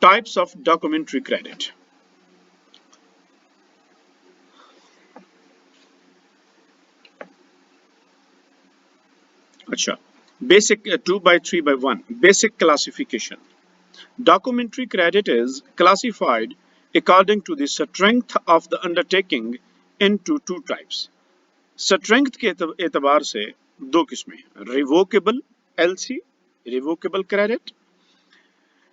Types of documentary credit. Acha. Basic 2 by 3 by 1. Basic classification. Documentary credit is classified according to the strength of the undertaking into two types. Strength के एतबार से दो किस्में, revocable LC, revocable credit,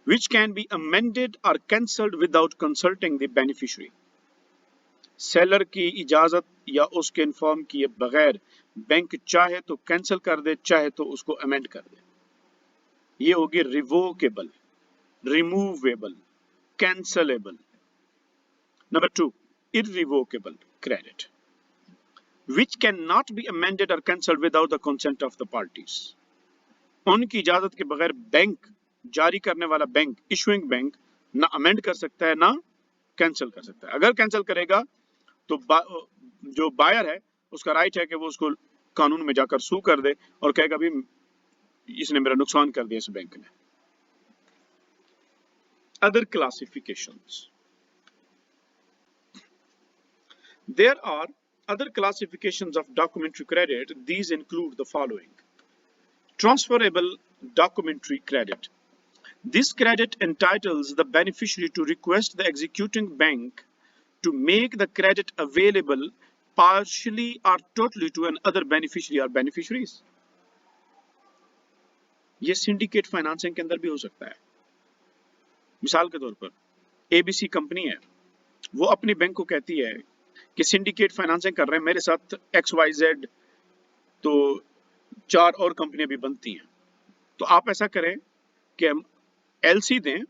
which can be amended or cancelled without consulting the beneficiary. Seller की इजाजत या उसके inform किए बगैर बैंक चाहे तो कैंसिल कर दे, चाहे तो उसको अमेंड कर दे. ये होगी revocable, removable, cancellable. Number 2, irrevocable credit, which cannot be amended or cancelled without the consent of the parties. उनकी इजाजत के बगैर बैंक, जारी करने वाला बैंक, इशुइंग बैंक, ना अमेंड कर सकता है ना कैंसिल कर सकता है. अगर कैंसिल करेगा तो जो बायर है उसका राइट है कि वो उसको कानून में जाकर सू कर दे और कहेगा भी इसने मेरा नुकसान कर दिया इस बैंक ने. Other classifications. There are other classifications of documentary credit. These include the following. Transferable documentary credit. This credit entitles the beneficiary to request the executing bank to make the credit available partially or totally to another beneficiary or beneficiaries. ये syndicate financing के अंदर भी हो सकता है. मिसाल के तौर पर ABC कंपनी है, वो अपनी बैंक को कहती है कि सिंडिकेट फाइनेंसिंग कर रहे हैं मेरे साथ XYZ, तो 4 और कंपनियां भी बनती हैं, तो आप ऐसा करें कि LC दें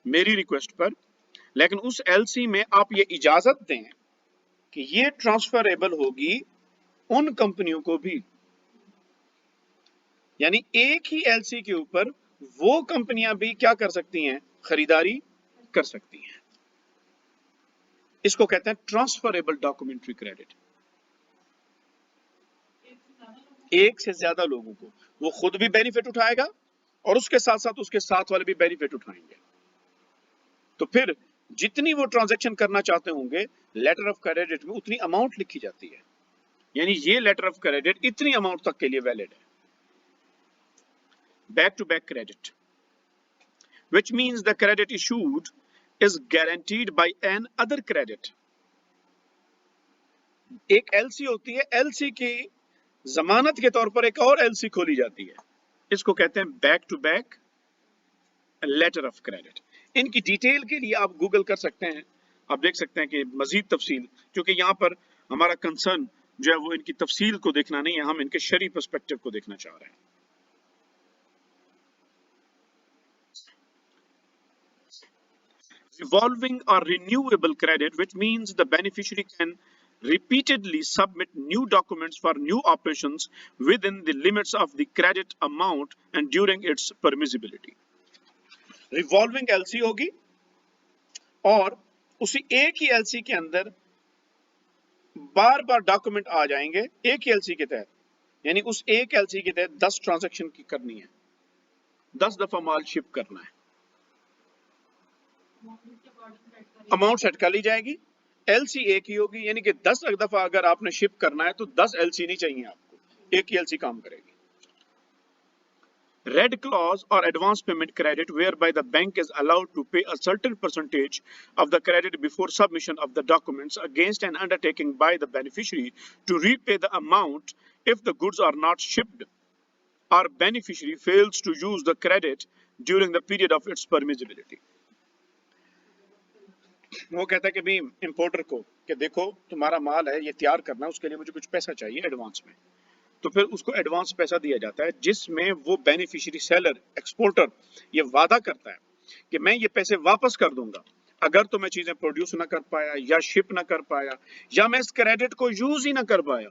मेरी रिक्वेस्ट पर, लेकिन उस LC में आप ये इजाजत दें कि ये ट्रांसफरेबल होगी उन कंपनियों को भी. यानी एक ही LC के ऊपर वो कंपनियां भी क्या कर सकती हैं, खरीदारी कर सकती हैं. इसको कहते हैं ट्रांसफरेबल डॉक्यूमेंट्री क्रेडिट. एक से ज्यादा लोगों को, वो खुद भी बेनिफिट उठाएगा और उसके साथ साथ उसके साथ वाले भी बेनिफिट उठाएंगे. तो फिर जितनी वो ट्रांजैक्शन करना चाहते होंगे, लेटर ऑफ क्रेडिट में उतनी अमाउंट लिखी जाती है. यानी ये लेटर ऑफ क्रेडिट इतनी अमाउंट तक के लिए वैलिड है. Back to back credit, which means the credit issued is guaranteed by an other credit. एक LC होती है, LC की जमानत के तौर पर एक और LC खोली जाती है. इसको कहते हैं back to back letter of credit. इनकी डिटेल के लिए आप गूगल कर सकते हैं, आप देख सकते हैं कि मजीद तफसील, क्योंकि यहाँ पर हमारा कंसर्न जो है वो इनकी तफसील को देखना नहीं है, हम इनके शरी पर्सपेक्टिव को देखना चाह रहे हैं. Revolving or renewable credit, which means the beneficiary can repeatedly submit new documents for new operations within the limits of the credit amount and during its permissibility. Revolving LC होगी और उसी एक ही LC के अंदर बार बार डॉक्यूमेंट आ जाएंगे एक ही LC के तहत. यानी उस एक LC के तहत 10 ट्रांजैक्शन की करनी है, 10 दफा माल शिप करना है, अमाउंट सेट कर ली जाएगी. LC एक ही होगी, यानी कि 10 दफा अगर आपने शिप करना है तो 10 LC नहीं चाहिए आपको, एक ही LC काम करेगी. Red clause or advance payment credit, whereby the bank is allowed to pay a certain percentage of the credit before submission of the documents against an undertaking by the beneficiary to repay the amount if the goods are not shipped or beneficiary fails to use the credit during the period of its permissibility. वो कहता है कि भाई importer को कि देखो तुम्हारा माल है, ये तैयार करना है, उसके लिए मुझे कुछ पैसा चाहिए एडवांस में. तो फिर उसको एडवांस पैसा दिया जाता है जिसमें वो बेनिफिशियरी, सेलर, एक्सपोर्टर ये वादा करता है कि मैं ये पैसे वापस कर दूंगा अगर तो मैं चीजें प्रोड्यूस ना कर पाया या शिप ना कर पाया या मैं इस क्रेडिट को यूज ही ना कर पाया,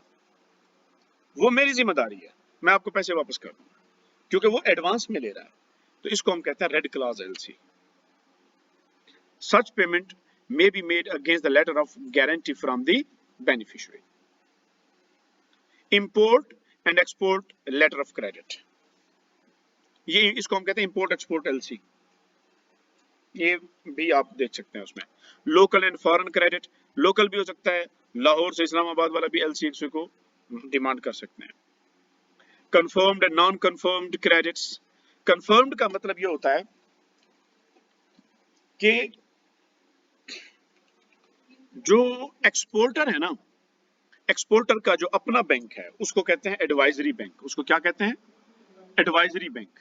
वो मेरी जिम्मेदारी है, मैं आपको पैसे वापस कर दूंगा, क्योंकि वो एडवांस में ले रहा है. तो इसको हम कहते हैं red clause LC. Such payment may be made against the letter of guarantee from the beneficiary. Import and export letter of credit, ये इसको हम कहते हैं import export LC. ये भी आप देख सकते हैं उसमें। Local and foreign credit, local भी हो सकता है, लाहौर से इस्लामाबाद वाला भी LC को डिमांड कर सकते हैं। Confirmed and non confirmed credits, confirmed का मतलब ये होता है कि जो एक्सपोर्टर है ना, एक्सपोर्टर का जो अपना बैंक है उसको कहते हैं एडवाइजरी बैंक। उसको क्या कहते हैं? Advisory bank.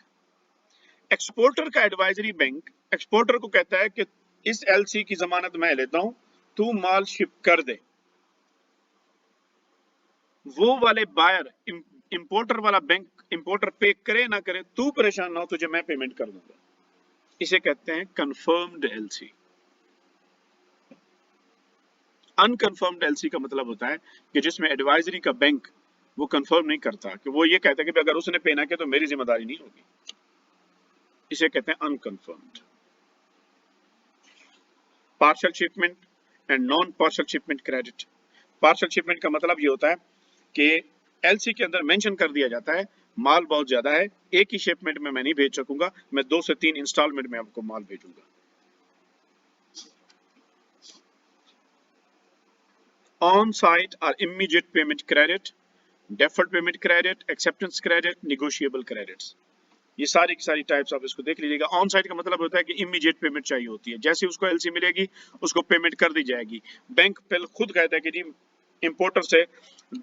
एक्सपोर्टर का एडवाइजरी बैंक एक्सपोर्टर को कहता है कि इस LC की जमानत मैं लेता हूं, तू माल शिप कर दे। वो वाले बायर, इंपोर्टर वाला बैंक, इंपोर्टर पे करे ना करे, तू परेशान ना हो, तुझे मैं पेमेंट कर दूंगा। इसे कहते हैं कंफर्म्ड LC। अनकंफर्म्ड LC का मतलब होता है कि जिसमें एडवाइजरी का बैंक वो कंफर्म नहीं करता, कि वो ये कहता है कि अगर उसने पे ना किया तो मेरी जिम्मेदारी नहीं होगी। इसे कहते हैं unconfirmed. Partial shipment and non partial shipment credit. Partial shipment का मतलब ये होता है कि LC के अंदर मेंशन कर दिया जाता है माल बहुत ज्यादा है, एक ही शिपमेंट में मैं नहीं भेज सकूंगा, मैं 2 से 3 इंस्टॉलमेंट में आपको माल भेजूंगा। ऑन साइट और immediate payment credit, deferred payment credit, acceptance credit, negotiable credits, ये सारी की सारी टाइप्स आप इसको देख लीजिएगा। ऑन साइट का मतलब होता है कि इमीडिएट पेमेंट चाहिए होती है, जैसे उसको LC मिलेगी उसको पेमेंट कर दी जाएगी। बैंक पहले खुद कहता है कि जी इंपोर्टर से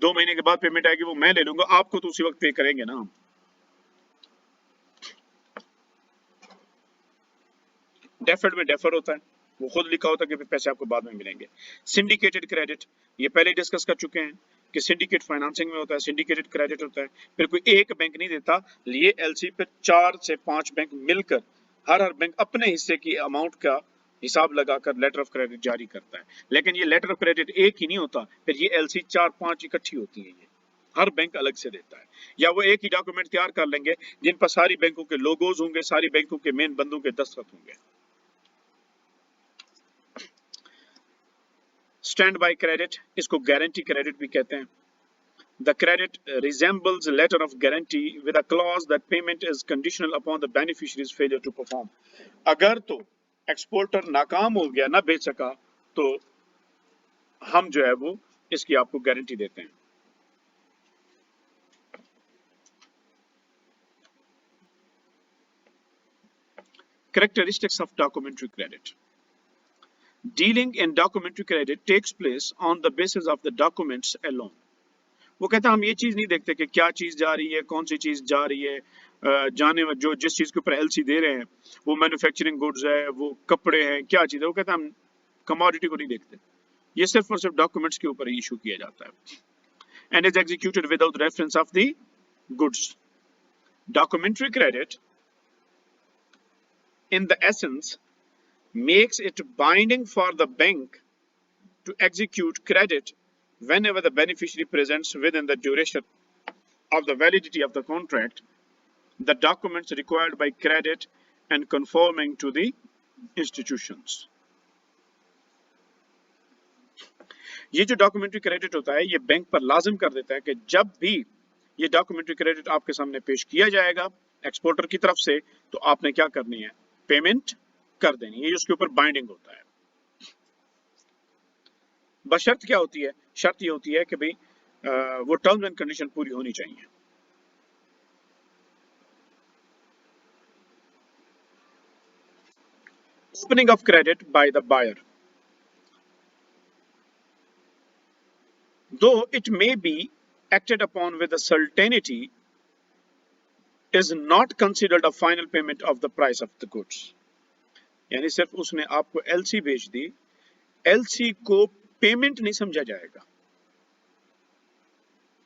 2 महीने के बाद पेमेंट आएगी, वो मैं ले लूंगा, आपको तो उसी वक्त पे करेंगे ना। डेफर्ड में डेफर होता है, वो खुद लिखा होता है कि पैसे आपको बाद में मिलेंगे। सिंडिकेटेड क्रेडिट, ये पहले डिस्कस कर चुके हैं कि सिंडिकेट फाइनेंसिंग में होता है, सिंडिकेटेड क्रेडिट होता है। फिर कोई एक बैंक नहीं देता, ये LC पे 4 से 5 बैंक मिलकर हर बैंक अपने हिस्से की अमाउंट का हिसाब लगाकर लेटर ऑफ क्रेडिट जारी करता है। लेकिन ये लेटर ऑफ क्रेडिट एक ही नहीं होता, फिर ये LC 4-5 इकट्ठी होती है, ये हर बैंक अलग से देता है। या वो एक ही डॉक्यूमेंट तैयार कर लेंगे जिन पर सारी बैंकों के लोगोज होंगे, सारी बैंकों के मेन बंदों के दस्तखत होंगे। स्टैंड बाय क्रेडिट, इसको गारंटी क्रेडिट भी कहते हैं। The credit resembles a letter of guarantee with a clause that payment is conditional upon the beneficiary's failure to perform. अगर तो एक्सपोर्टर नाकाम हो गया, ना बेच सका, तो हम जो है वो इसकी आपको गारंटी देते हैं। Characteristics of documentary credit. Dealing in documentary credit takes place on the basis of the documents alone. वो कहता है हम ये चीज नहीं देखते कि क्या चीज जा रही है, कौन सी चीज जा रही है, जाने में जो जिस चीज के ऊपर LC दे रहे हैं वो मैन्युफैक्चरिंग गुड्स है, वो कपड़े हैं, क्या चीज है। वो कहता है हम कमोडिटी को नहीं देखते, ये सिर्फ और सिर्फ डॉक्यूमेंट्स के ऊपर इशू किया जाता है। And is executed without reference of the goods. Documentary credit in the essence makes it binding for the bank to execute credit whenever the beneficiary presents within the duration of the validity of the contract the documents required by credit and conforming to the institutions. ये जो documentary credit होता है, ये bank पर लाजिम कर देता है कि जब भी ये डॉक्यूमेंट्री क्रेडिट आपके सामने पेश किया जाएगा एक्सपोर्टर की तरफ से, तो आपने क्या करनी है, पेमेंट कर देनी है। ये उसके ऊपर बाइंडिंग होता है। बशर्त क्या होती है, शर्त ये होती है कि भाई वो टर्म्स एंड कंडीशन पूरी होनी चाहिए। Opening of credit by the buyer, though it may be acted upon with a certainty, is not considered a final payment of the price of the goods. यानी सिर्फ उसने आपको LC भेज दी, LC को payment नहीं समझा जाएगा।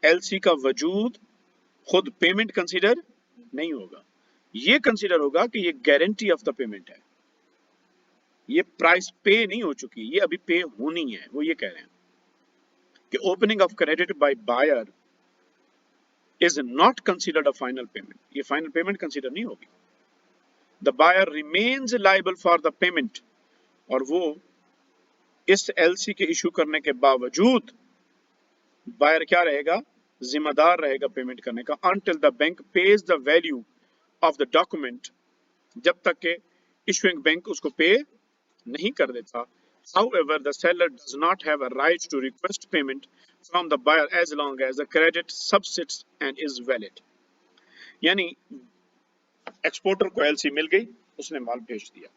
LC का वजूद खुद पेमेंट कंसीडर नहीं होगा, ये कंसीडर होगा कि ये गारंटी ऑफ द पेमेंट है, ये प्राइस पे नहीं हो चुकी, ये अभी पे होनी है। वो ये कह रहे हैं कि opening of credit by buyer is not considered a final payment, ये फाइनल पेमेंट कंसीडर नहीं होगी। The buyer remains liable for the payment, और वो इस LC के इशू करने के बावजूद बायर क्या रहेगा, जिम्मेदार रहेगा पेमेंट करने का, until the bank pays the value of the document, जब तक के इशुइंग बैंक उसको पे नहीं कर देता. However, the seller does not have a right to request payment from the buyer as long as the credit subsists and is valid. यानी exporter को एलसी मिल गई, उसने माल भेज दिया.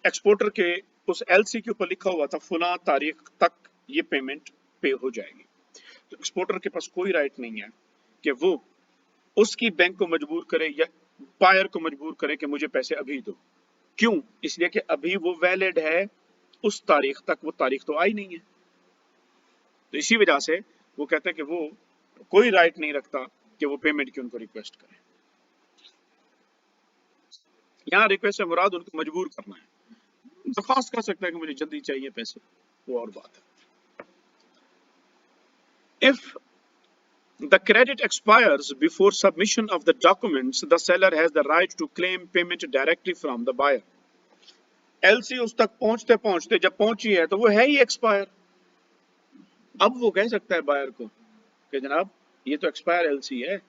एक्सपोर्टर के उस एलसी के ऊपर लिखा हुआ था फुला तारीख तक ये पेमेंट पे हो जाएगी. तो एक्सपोर्टर के पास कोई राइट नहीं है कि वो उसकी बैंक को मजबूर करे या बायर को मजबूर करे कि मुझे पैसे अभी दो. क्यों? इसलिए कि अभी वो वैलिड है, उस तारीख तक वो तारीख तो आई नहीं है. तो इसी वजह से वो कहते हैं कि वो कोई राइट नहीं रखता कि वो पेमेंट की उनको रिक्वेस्ट करे. यहाँ रिक्वेस्ट से मुराद उनको मजबूर करना है. दरख्वास्त कर सकता है कि मुझे जल्दी चाहिए पैसे, वो और बात है. If the credit expires before submission of the documents, the seller has the right to claim payment directly from the buyer. LC उस तक पहुंचते पहुंचते जब पहुंची है तो वो है ही एक्सपायर. अब वो कह सकता है बायर को कि जनाब ये तो एक्सपायर एलसी है,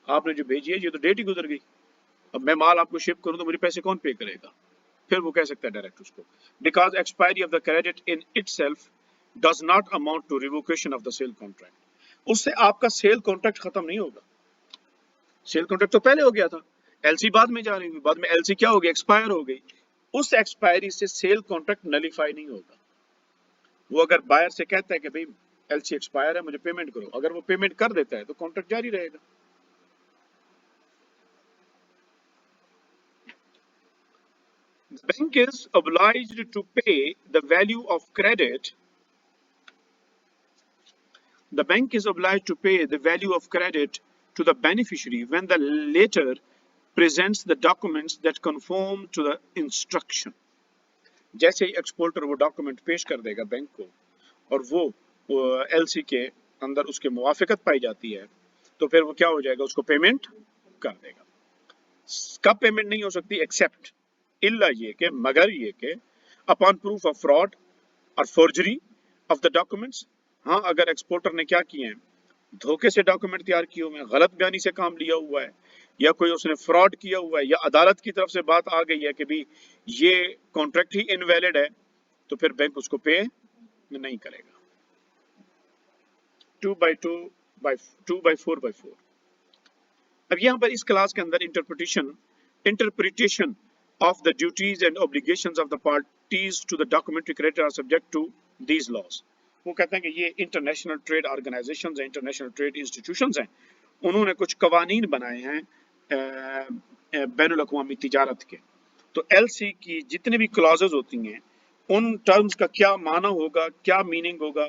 आपने जो भेजी है ये तो डेट ही गुजर गई, अब मैं माल आपको शिप करूं तो मुझे पैसे कौन पे करेगा. फिर वो कह सकता है डायरेक्ट उसको, because expiry of the credit in itself does not amount to revocation of the sale contract. उससे आपका सेल कॉन्ट्रैक्ट खत्म नहीं होगा. सेल कॉन्ट्रैक्ट तो पहले हो गया था, एलसी बाद में जा रही हुई, बाद में एलसी क्या हो गई, एक्सपायर हो गई. उस एक्सपायरी से सेल कॉन्ट्रैक्ट नलीफाई नहीं होगा. वो अगर बायर से कहता है कि भाई एलसी एक्सपायर है, मुझे पेमेंट करो, अगर वो पेमेंट कर देता है तो कॉन्ट्रैक्ट जारी रहेगा. The bank is obliged to pay the value of credit. The bank is obliged to pay the value of credit to the beneficiary when the latter presents the documents that conform to the instruction. जैसे ही exporter वो document पेश कर देगा bank को और वो LC के अंदर उसके मुवाफिकत पाई जाती है तो फिर वो क्या हो जाएगा, उसको पेमेंट कर देगा. कब पेमेंट नहीं हो सकती? एक्सेप्ट इल्ला ये के, मगर ये के, अपॉन प्रूफ ऑफ फ्रॉड और फोर्जरी ऑफ द डॉक्यूमेंट्स. हाँ, अगर एक्सपोर्टर ने क्या किए हैं, धोखे से डॉक्यूमेंट तैयार किए हुए हैं, गलत बयानी से काम लिया हुआ है, या कोई उसने फ्रॉड किया हुआ है, या अदालत की तरफ से बात आ गई है कि भी ये कॉन्ट्रैक्ट ही इनवैलिड है, तो फिर बैंक उसको पे नहीं करेगा. 2/4/4. अब यहाँ पर इस क्लास के अंदर interpretation of the duties and obligations of the parties to the documentary credit are subject to these laws. वो कहते हैं कि ये इंटरनेशनल ट्रेड ऑर्गेनाइजेशंस हैं, इंटरनेशनल ट्रेड इंस्टीट्यूशंस हैं, उन्होंने कुछ कवानीन बनाए हैं बैनुल अक़वामी तिजारत के. तो एलसी की जितने भी क्लॉजेज होती हैं उन टर्म्स का क्या माना होगा, क्या मीनिंग होगा,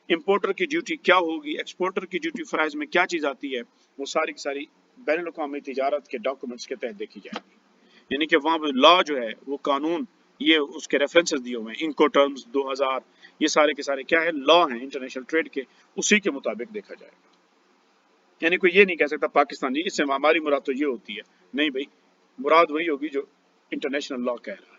इंपोर्टर की ड्यूटी क्या होगी, एक्सपोर्टर की ड्यूटी फराइज में क्या चीज़ आती है, वो सारी की सारी बैनुल अक़वामी तिजारत के डॉक्यूमेंट्स के तहत देखी जाएगी. यानी कि वहाँ पे लॉ जो है वो कानून, ये उसके रेफरेंसेस दिए हुए हैं, इनको टर्म्स 2000, ये सारे के सारे क्या है, लॉ हैं इंटरनेशनल ट्रेड के, उसी के मुताबिक देखा जाएगा. यानी कोई ये नहीं कह सकता पाकिस्तान जी इससे हमारी मुराद तो ये होती है, नहीं भाई, मुराद वही होगी जो इंटरनेशनल लॉ कह रहा है.